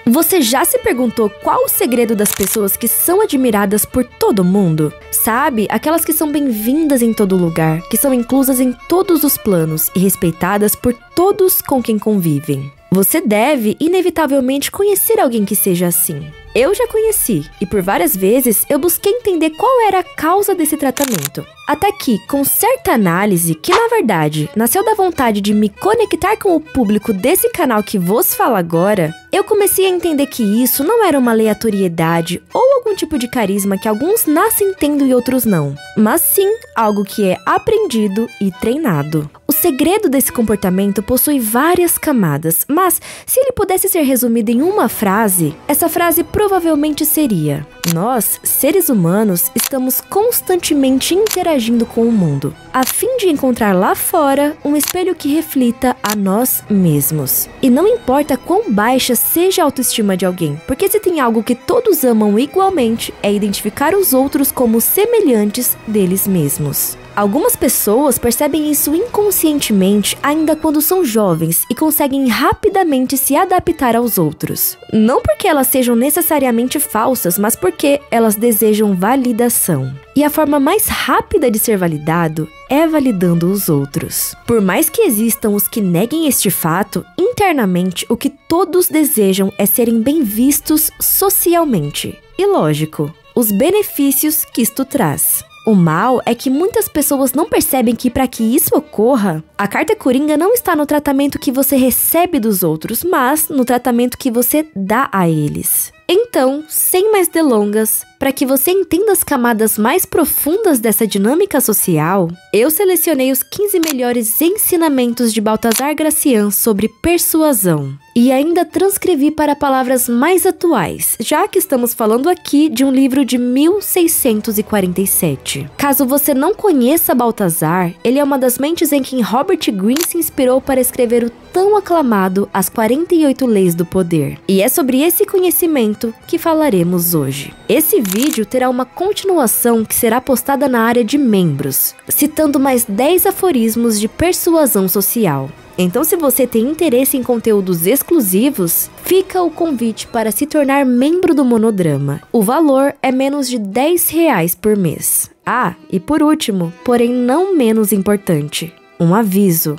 Você já se perguntou qual o segredo das pessoas que são admiradas por todo mundo? Sabe, aquelas que são bem-vindas em todo lugar, que são inclusas em todos os planos e respeitadas por todos com quem convivem. Você deve, inevitavelmente, conhecer alguém que seja assim. Eu já conheci, e por várias vezes eu busquei entender qual era a causa desse tratamento. Até que, com certa análise, que na verdade nasceu da vontade de me conectar com o público desse canal que vos fala agora, eu comecei a entender que isso não era uma aleatoriedade ou algum tipo de carisma que alguns nascem tendo e outros não, mas sim algo que é aprendido e treinado. O segredo desse comportamento possui várias camadas, mas se ele pudesse ser resumido em uma frase, essa frase provavelmente seria: nós, seres humanos, estamos constantemente interagindo com o mundo, a fim de encontrar lá fora um espelho que reflita a nós mesmos. E não importa quão baixa seja a autoestima de alguém, porque se tem algo que todos amam igualmente, é identificar os outros como semelhantes deles mesmos. Algumas pessoas percebem isso inconscientemente ainda quando são jovens e conseguem rapidamente se adaptar aos outros. Não porque elas sejam necessariamente falsas, mas porque elas desejam validação. E a forma mais rápida de ser validado é validando os outros. Por mais que existam os que neguem este fato, internamente o que todos desejam é serem bem vistos socialmente. E lógico, os benefícios que isto traz. O mal é que muitas pessoas não percebem que para que isso ocorra, a carta coringa não está no tratamento que você recebe dos outros, mas no tratamento que você dá a eles. Então, sem mais delongas, para que você entenda as camadas mais profundas dessa dinâmica social, eu selecionei os 15 melhores ensinamentos de Baltazar Gracian sobre persuasão. E ainda transcrevi para palavras mais atuais, já que estamos falando aqui de um livro de 1647. Caso você não conheça Baltazar, ele é uma das mentes em quem Robert Greene se inspirou para escrever o tão aclamado As 48 Leis do Poder. E é sobre esse conhecimento que falaremos hoje. Esse vídeo terá uma continuação que será postada na área de membros, citando mais 10 aforismos de persuasão social. Então, se você tem interesse em conteúdos exclusivos, fica o convite para se tornar membro do Monodrama. O valor é menos de R$10 por mês. Ah, e por último, porém não menos importante, um aviso: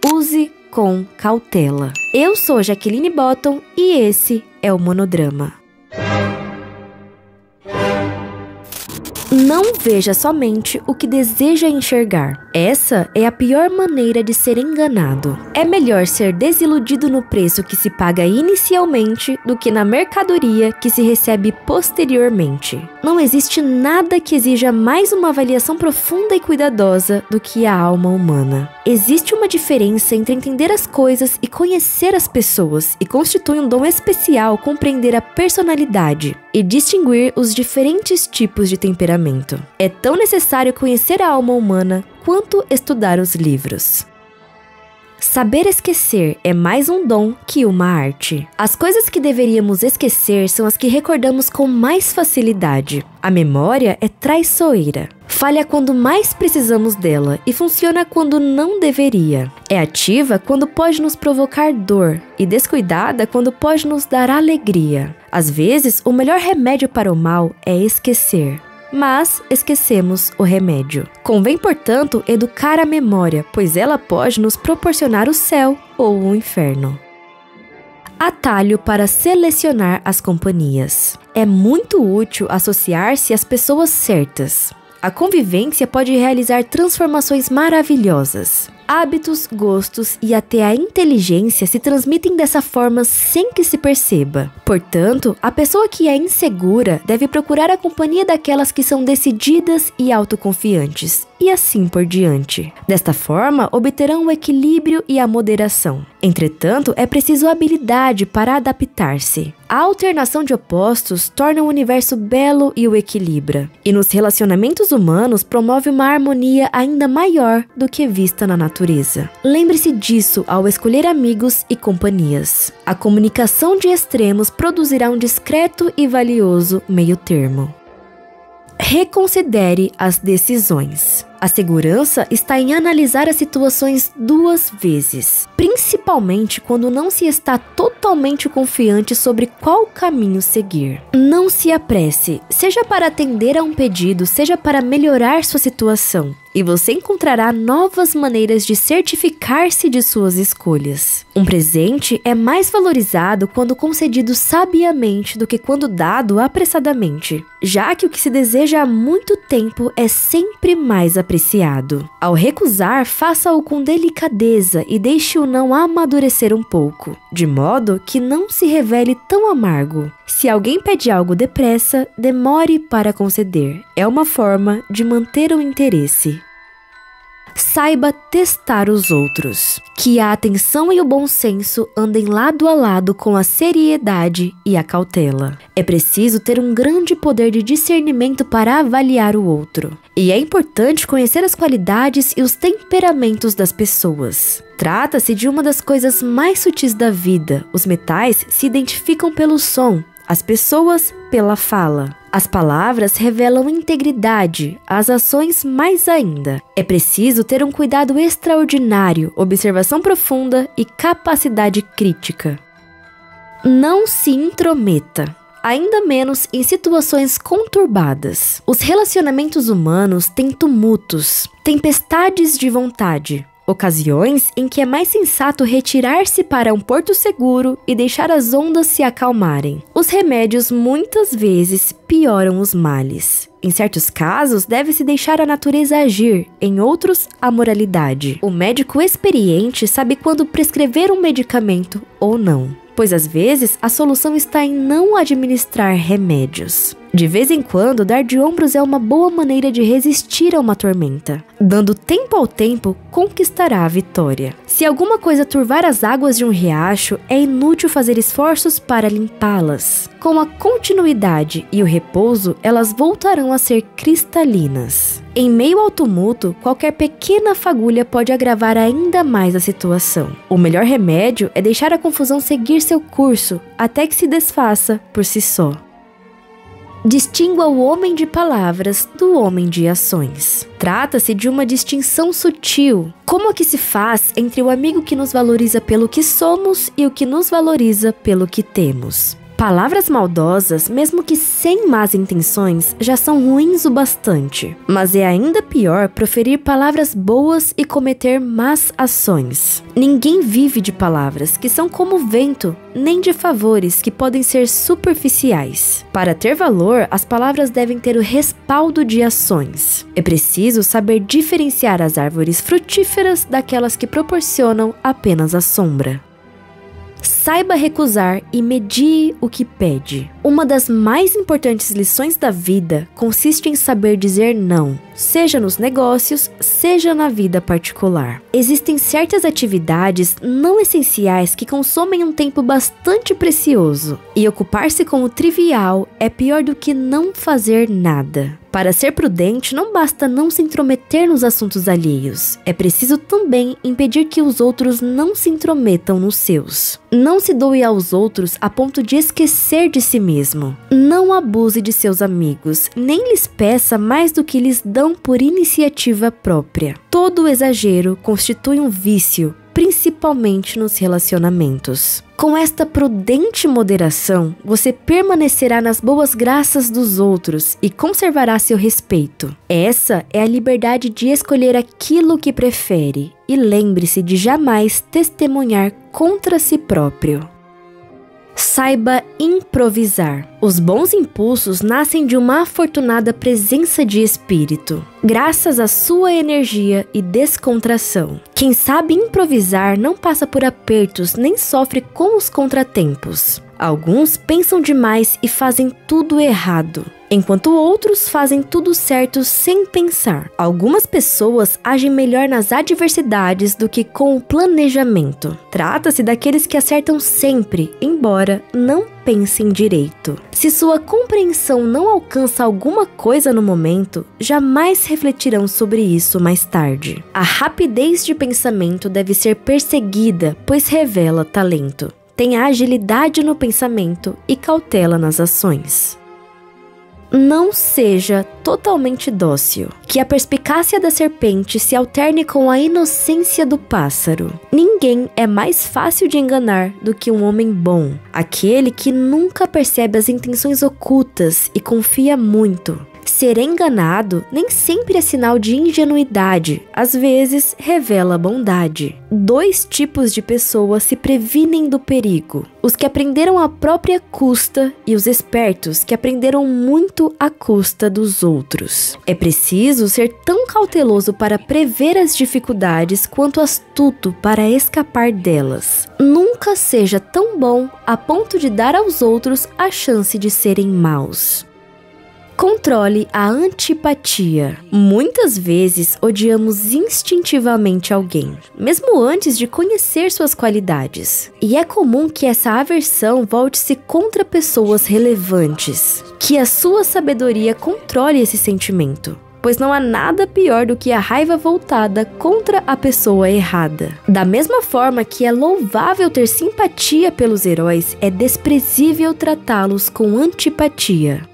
use com cautela. Eu sou Jaqueline Botton e esse é o Monodrama. Não veja somente o que deseja enxergar. Essa é a pior maneira de ser enganado. É melhor ser desiludido no preço que se paga inicialmente do que na mercadoria que se recebe posteriormente. Não existe nada que exija mais uma avaliação profunda e cuidadosa do que a alma humana. Existe uma diferença entre entender as coisas e conhecer as pessoas, e constitui um dom especial compreender a personalidade e distinguir os diferentes tipos de temperamento. É tão necessário conhecer a alma humana quanto estudar os livros. Saber esquecer é mais um dom que uma arte. As coisas que deveríamos esquecer são as que recordamos com mais facilidade. A memória é traiçoeira. Falha quando mais precisamos dela e funciona quando não deveria. É ativa quando pode nos provocar dor e descuidada quando pode nos dar alegria. Às vezes, o melhor remédio para o mal é esquecer. Mas esquecemos o remédio. Convém, portanto, educar a memória, pois ela pode nos proporcionar o céu ou o inferno. Atalho para selecionar as companhias. É muito útil associar-se às pessoas certas. A convivência pode realizar transformações maravilhosas. Hábitos, gostos e até a inteligência se transmitem dessa forma sem que se perceba. Portanto, a pessoa que é insegura deve procurar a companhia daquelas que são decididas e autoconfiantes, e assim por diante. Desta forma, obterão o equilíbrio e a moderação. Entretanto, é preciso habilidade para adaptar-se. A alternação de opostos torna o universo belo e o equilibra. E nos relacionamentos humanos promove uma harmonia ainda maior do que vista na natureza. Lembre-se disso ao escolher amigos e companhias. A comunicação de extremos produzirá um discreto e valioso meio termo. Reconsidere as decisões. A segurança está em analisar as situações 2 vezes, principalmente quando não se está totalmente confiante sobre qual caminho seguir. Não se apresse, seja para atender a um pedido, seja para melhorar sua situação, e você encontrará novas maneiras de certificar-se de suas escolhas. Um presente é mais valorizado quando concedido sabiamente do que quando dado apressadamente, já que o que se deseja há muito tempo é sempre mais apreciado. Ao recusar, faça-o com delicadeza e deixe o não amadurecer um pouco, de modo que não se revele tão amargo. Se alguém pede algo depressa, demore para conceder. É uma forma de manter o interesse. Saiba testar os outros. Que a atenção e o bom senso andem lado a lado com a seriedade e a cautela. É preciso ter um grande poder de discernimento para avaliar o outro. E é importante conhecer as qualidades e os temperamentos das pessoas. Trata-se de uma das coisas mais sutis da vida. Os metais se identificam pelo som, as pessoas pela fala. As palavras revelam integridade, as ações mais ainda. É preciso ter um cuidado extraordinário, observação profunda e capacidade crítica. Não se intrometa, ainda menos em situações conturbadas. Os relacionamentos humanos têm tumultos, tempestades de vontade. Ocasiões em que é mais sensato retirar-se para um porto seguro e deixar as ondas se acalmarem. Os remédios muitas vezes pioram os males. Em certos casos, deve-se deixar a natureza agir, em outros, a moralidade. O médico experiente sabe quando prescrever um medicamento ou não, pois às vezes a solução está em não administrar remédios. De vez em quando, dar de ombros é uma boa maneira de resistir a uma tormenta. Dando tempo ao tempo, conquistará a vitória. Se alguma coisa turvar as águas de um riacho, é inútil fazer esforços para limpá-las. Com a continuidade e o repouso, elas voltarão a ser cristalinas. Em meio ao tumulto, qualquer pequena fagulha pode agravar ainda mais a situação. O melhor remédio é deixar a confusão seguir seu curso, até que se desfaça por si só. Distingua o homem de palavras do homem de ações. Trata-se de uma distinção sutil, como a que se faz entre o amigo que nos valoriza pelo que somos e o que nos valoriza pelo que temos. Palavras maldosas, mesmo que sem más intenções, já são ruins o bastante. Mas é ainda pior proferir palavras boas e cometer más ações. Ninguém vive de palavras, que são como o vento, nem de favores, que podem ser superficiais. Para ter valor, as palavras devem ter o respaldo de ações. É preciso saber diferenciar as árvores frutíferas daquelas que proporcionam apenas a sombra. Saiba recusar e medie o que pede. Uma das mais importantes lições da vida consiste em saber dizer não, seja nos negócios, seja na vida particular. Existem certas atividades não essenciais que consomem um tempo bastante precioso, e ocupar-se com o trivial é pior do que não fazer nada. Para ser prudente, não basta não se intrometer nos assuntos alheios. É preciso também impedir que os outros não se intrometam nos seus. Não se doe aos outros a ponto de esquecer de si mesmo. Não abuse de seus amigos, nem lhes peça mais do que lhes dão por iniciativa própria. Todo exagero constitui um vício, principalmente nos relacionamentos. Com esta prudente moderação, você permanecerá nas boas graças dos outros e conservará seu respeito. Essa é a liberdade de escolher aquilo que prefere, e lembre-se de jamais testemunhar contra si próprio. Saiba improvisar. Os bons impulsos nascem de uma afortunada presença de espírito, graças à sua energia e descontração. Quem sabe improvisar não passa por apertos nem sofre com os contratempos. Alguns pensam demais e fazem tudo errado, enquanto outros fazem tudo certo sem pensar. Algumas pessoas agem melhor nas adversidades do que com o planejamento. Trata-se daqueles que acertam sempre, embora não pensem direito. Se sua compreensão não alcança alguma coisa no momento, jamais refletirão sobre isso mais tarde. A rapidez de pensamento deve ser perseguida, pois revela talento. Tenha agilidade no pensamento e cautela nas ações. Não seja totalmente dócil. Que a perspicácia da serpente se alterne com a inocência do pássaro. Ninguém é mais fácil de enganar do que um homem bom, aquele que nunca percebe as intenções ocultas e confia muito. Ser enganado nem sempre é sinal de ingenuidade, às vezes revela bondade. 2 tipos de pessoas se previnem do perigo: os que aprenderam à própria custa e os espertos que aprenderam muito à custa dos outros. É preciso ser tão cauteloso para prever as dificuldades quanto astuto para escapar delas. Nunca seja tão bom a ponto de dar aos outros a chance de serem maus. Controle a antipatia. Muitas vezes odiamos instintivamente alguém, mesmo antes de conhecer suas qualidades. E é comum que essa aversão volte-se contra pessoas relevantes. Que a sua sabedoria controle esse sentimento, pois não há nada pior do que a raiva voltada contra a pessoa errada. Da mesma forma que é louvável ter simpatia pelos heróis, é desprezível tratá-los com antipatia.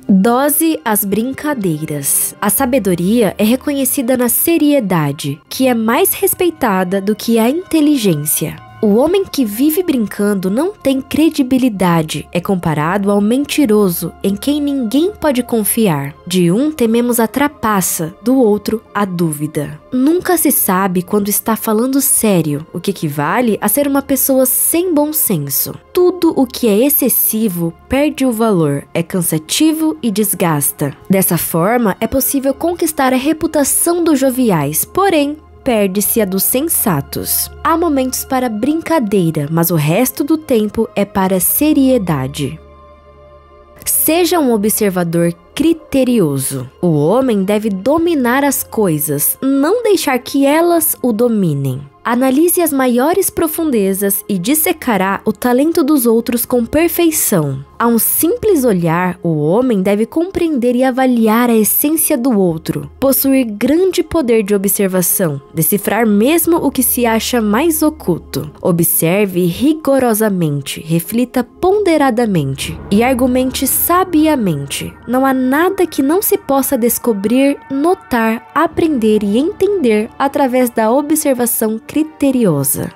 Dose as brincadeiras. A sabedoria é reconhecida na seriedade, que é mais respeitada do que a inteligência. O homem que vive brincando não tem credibilidade, é comparado ao mentiroso, em quem ninguém pode confiar. De um tememos a trapaça, do outro a dúvida. Nunca se sabe quando está falando sério, o que equivale a ser uma pessoa sem bom senso. Tudo o que é excessivo perde o valor, é cansativo e desgasta. Dessa forma, é possível conquistar a reputação dos joviais, porém, perde-se a dos sensatos. Há momentos para brincadeira, mas o resto do tempo é para seriedade. Seja um observador criterioso. O homem deve dominar as coisas, não deixar que elas o dominem. Analise as maiores profundezas e dissecará o talento dos outros com perfeição. A um simples olhar, o homem deve compreender e avaliar a essência do outro, possuir grande poder de observação, decifrar mesmo o que se acha mais oculto. Observe rigorosamente, reflita ponderadamente e argumente sabiamente. Não há nada que não se possa descobrir, notar, aprender e entender através da observação criteriosa.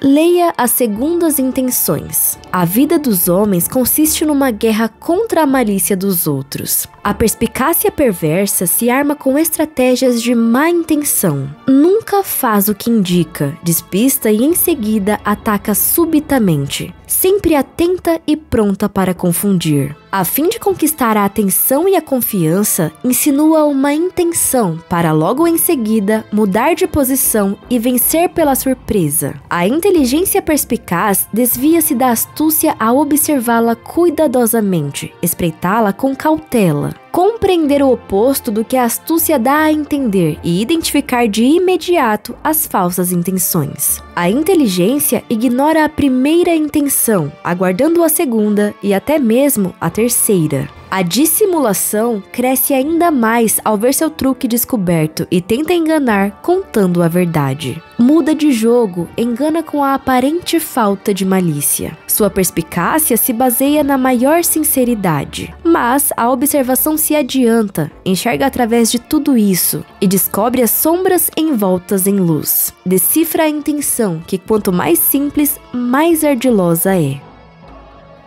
Leia as segundas intenções. A vida dos homens consiste numa guerra contra a malícia dos outros. A perspicácia perversa se arma com estratégias de má intenção. Nunca faz o que indica, despista e em seguida ataca subitamente, sempre atenta e pronta para confundir. A fim de conquistar a atenção e a confiança, insinua uma intenção para logo em seguida mudar de posição e vencer pela surpresa. A inteligência perspicaz desvia-se da astúcia a observá-la cuidadosamente, espreitá-la com cautela. Compreender o oposto do que a astúcia dá a entender e identificar de imediato as falsas intenções. A inteligência ignora a primeira intenção, aguardando a segunda e até mesmo a terceira. A dissimulação cresce ainda mais ao ver seu truque descoberto e tenta enganar contando a verdade. Muda de jogo, engana com a aparente falta de malícia. Sua perspicácia se baseia na maior sinceridade, mas a observação se adianta, enxerga através de tudo isso e descobre as sombras envoltas em luz. Decifra a intenção, que quanto mais simples, mais ardilosa é.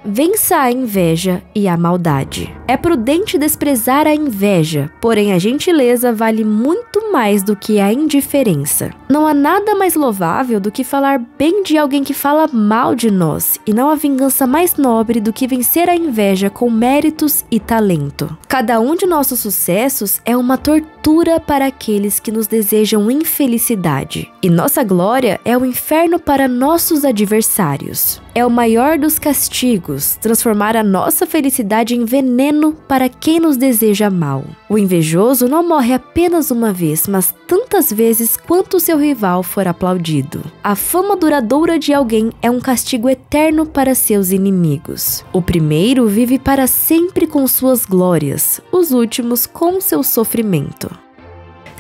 Vença a inveja e a maldade. É prudente desprezar a inveja, porém a gentileza vale muito mais do que a indiferença. Não há nada mais louvável do que falar bem de alguém que fala mal de nós, e não há vingança mais nobre do que vencer a inveja com méritos e talento. Cada um de nossos sucessos é uma tortura para aqueles que nos desejam infelicidade, e nossa glória é o inferno para nossos adversários. É o maior dos castigos transformar a nossa felicidade em veneno para quem nos deseja mal. O invejoso não morre apenas uma vez, mas tantas vezes quanto seu rival for aplaudido. A fama duradoura de alguém é um castigo eterno para seus inimigos. O primeiro vive para sempre com suas glórias, os últimos com seu sofrimento.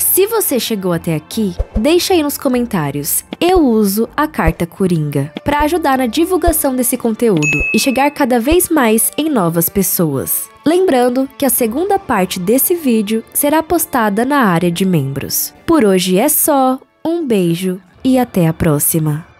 Se você chegou até aqui, deixa aí nos comentários. Eu uso a carta Coringa para ajudar na divulgação desse conteúdo e chegar cada vez mais em novas pessoas. Lembrando que a segunda parte desse vídeo será postada na área de membros. Por hoje é só, um beijo e até a próxima!